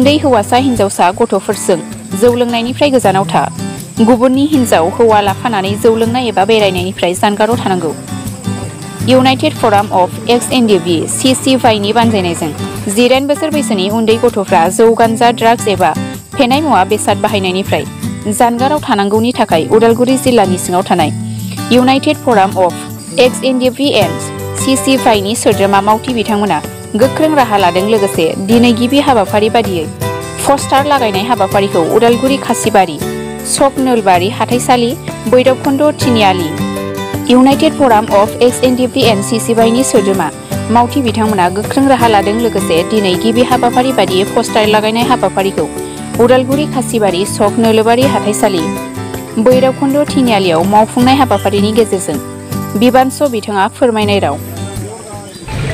उन्दै हौवासा हिन्जावसा गथ'फोरजों जौ लोंनायनिफ्राय गोजानाव था। गुबुननि हिन्जाव हौवा लाफानानै जौ लोंनाय एबा बेरायनायनिफ्राय जानगाराव थानांगौ। इउनाइटेड फराम अफ एक्स-एनडिएफबि (CCFI) नि बानजायनायजों 18 बोसोर बैसोनि उन्दै गथ'फ्रा जौ गान्जा ड्राग्स एबा फेनाय मुवा बेसाद बाहायनायनिफ्राय जानगाराव थानांगौनि थाखाय उदालगुरि जिल्लानि सिङाव थानाय इउनाइटेड फराम अफ एक्स-एनडिएफबि एन्ड CCFI नि सोद्रोमा मावथि बिथांमोना गोख्रों राहा लादों। लोगोसे दिनै गिबि हाबाफारि बादियै पस्टार लागायनाय हाबाफारिखौ उदालगुरि खासिबारि चक नोलबारि हाथाइसालि भैरबखुन्द तिनिआलि इउनाइटेड फराम अफ एक्स-एनडिएफबि एन्ड CCFI नि सोद्रोमा मावथि बिथांमोना गोख्रों राहा लादों। लोगोसे दिनै गिबि हाबाफारि बादियै पस्टार लागायनाय हाबाफारिखौ उदालगुरि खासिबारि चक नोलबारि हाथाइसालि भैरबखुन्द तिनिआलियाव मावफुंनाय हाबाफारिनि गेजेरजों बिबानस' बिथाङा फोरमायनाय राव।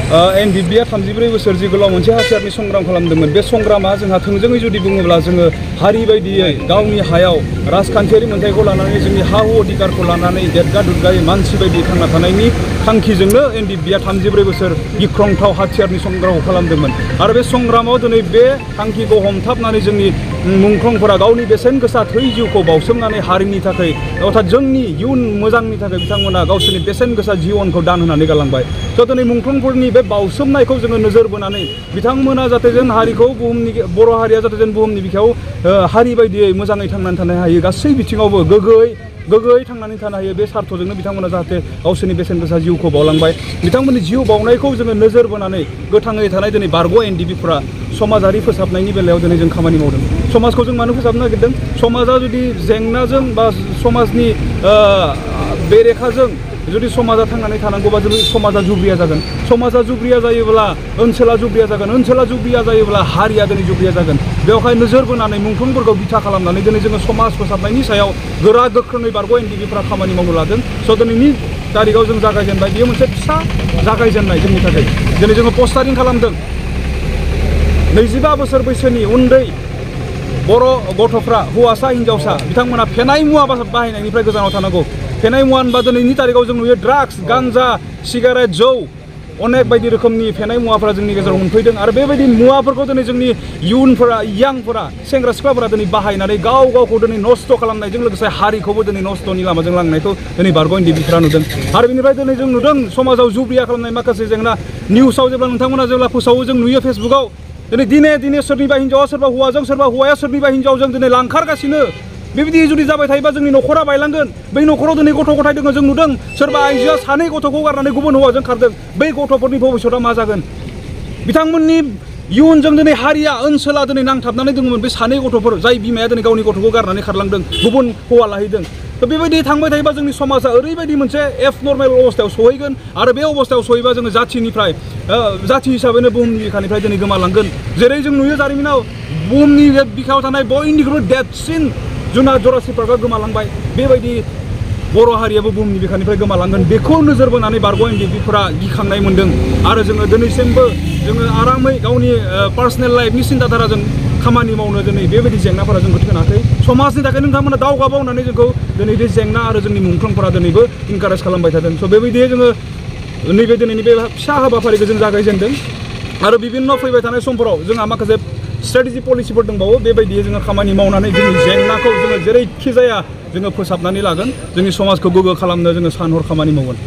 एनडिएफबिआ 34 बोसोर जि गोलाव मोनसे हाथियारनि संग्राम खालामदोंमोन। बे संग्रामा जोंहा थोंजोङै जुदि बुङोब्ला जोङो हारि बायदियै गावनि हायाव राजखान्थियारि मोनथायखौ लानानै जोंनि हा हु अधिकारखौ लानानै देरगा दुर्गायै मानसि बायदि थांना थानायनि थांखिजोंनो एनडिएफबिआ 34 बोसोर गिख्रंथाव हाथियारनि संग्रामखौ खालामदोंमोन। आरो बे संग्रामाव दिनै बे थांखिखौ हमथाबनानै जोंनि मुंख्लंफोरा गावनि बेसेन गोसा थै जिउखौ बावसोमनानै हारिनि थाखाय अर्थात जोंनि इयुन मोजांनि थाखाय बिथांमोना गावसोरनि बेसेन गोसा जिउनखौ दान होनानै गालांबाय। स' दिनै मुंख्लंफोरनि बे बावसोमनायखौ जोङो नोजोर बोनानै बिथांमोना जाहाथे जों हारिखौ बुहुमनि बर' हारिया जाहाथे जों बुहुमनि बिखायाव हारि बायदियै मोजाङै थांनानै थानो हायो, गासै बिथिङावबो गोग्गोयै थांनानै थानो हायो, बे सार्थजोंनो बिथांमोना जाहाथे गावसोरनि बेसेन गोसा जिउखौ बावलांबाय। बिथांमोननि जिउ बावनायखौ जोङो नोजोर बोनानै गोथाङै थानाय दिनै बारग' एनडिएफबिफोरा समाजारि फोसाबनायनि बेलायाव दिनै जों खामानि मावदों। समाजखौ जों मानो फोसाबनो नागिरदों? समाजा जुदि जेंनाजों बा समाजनि बेरेखाजों जुदि समाजा थांनानै थानांगौबा जुदि समाजा जुब्रिया जागोन। समाजा जुब्रिया जायोब्ला ओनसोला जुब्रिया जागोन। ओनसोला जुब्रिया जायोब्ला हारिया दिनै जुब्रिया जागोन। बेवहाय नोजोर बोनानै मुंख्लंफोरखौ बिथा खालामनानै दिनै जोङो समाज फोसाबनायनि सायाव गोरा गोख्रोङै बारग' एनडिएफबिफोरा खामानि मावनो लादों। स' दिनैनि तारिखआव जों जागायजेनबाय। बेयो मोनसे फिसा जागायजेननाय जोंनि थाखाय। दिनै जोङो पस्टारिं खालामदों। 25 बोसोर बैसोनि उन्दै बर' गथ'फ्रा हौवासा हिन्जावसा बिथांमोना फेनाय मुवा बाहायनायनिफ्राय गोजानाव थानांगौ। फेनाय मुवा होनबा दिनैनि तारिखआव जों नुयो ड्राग्स, गान्जा, सिगारेट, जौ, अनेक बायदि रोखोमनि फेनाय मुवाफोरा जोंनि गेजेराव मोनफैदों। आरो बेबायदि मुवाफोरखौ दिनै जोंनि यांफोरा सेंग्रा सिख्लाफोरा दिनै बाहायनानै गावखौ दिनै नस्थ' खालामनायजों लोगोसे हारिखौबो दिनै नस्थ'नि लामाजों लांनायखौ दिनै बारग' एनडिएफबिफोरा नुदों। आरो बेनिफ्राय दिनै जों नुदों समाजाव जुब्रिया खालामनाय माखासे जेंना निउसाव जेब्ला नोंथांमोना जेब्ला फोसावो जों नुयो फेसबुकाव दिनै सोरनिबा हिन्जावा सोरबा हौवाजों, सोरबा हौवाया सोरनिबा हिन्जावजों दिनै लांखारगासिनो। बेबायदि जुदि जाबाय थायोबा जोंनि न'खरा बायलांगोन। बै न'खराव दिनै गथ' गथाय दङ जों नुदों। सोरबा आइजोआ सानै गथ'खौ गारनानै गुबुन हौवाजों खारदों। बै गथ'फोरनि भबिष्यतआ मा जागोन? बिथांमोननि इयुनजों दिनै हारिया ओनसोला दिनै नांथाबनानै दङमोन। बे सानै गथ'फोर जाय बिमाया दिनै गावनि गथ'खौ गारनानै खारलांदों, गुबुन हौवा लाहैदों। थ' बेबायदि थांबाय थायोबा जोंनि समाजा ओरैबायदि मोनसे एबनर्मेल अबस्थायाव सहैगोन। आरो बे अबस्थायाव सहैबा जोङो जाथि हिसाबैनो बुहुमनि बिखानिफ्राय दिनै गोमालांगोन। जेरै जों नुयो जारिमिनाव बुहुमनि बिखायाव थानाय बयनिख्रुइ देरसिन जुनार जुरासिक पार्कआ गोमालांबाय। बेबायदि बर' हारियाबो बुहुमनि बिखानिफ्राय गोमालांगोन। बेखौ नोजोर बोनानै बारग' एनडिएफबिफोरा गिखांनाय मोनदों। आरो जोङो दिनैसिमबो जोङो आरामै गावनि पार्सनेल लाइफनि सिन्ताधाराजों खामानि मावनो दिनै बेबायदि जेंनाफोरा जोंखौ थिखोनाखै। समाजनि थाखाय नोंथांमोना दावगाबाव होननानै जोंखौ दिनै बे जेंना आरो जोंनि मुंख्लंफोरा दिनैबो इनकारेज खालामबाय थादों। स' बेबायदियै जोङो नैबे दिनैनि बे फिसा हाबाफारिखौ जों जागायजेनदों। आरो बिभिन्न फैबाय थानाय समफोराव जोंहा माखासे स्ट्रेटेजि पलिसिफोर दंबावो। बेबायदियै जोङो खामानि मावनानै जोंनि जेंनाखौ जोङो जेरैखि जाया जोङो फोसाबनानै लागोन। जोंनि समाजखौ गोग्गो खालामनो जोङो सान हर खामानि मावगोन।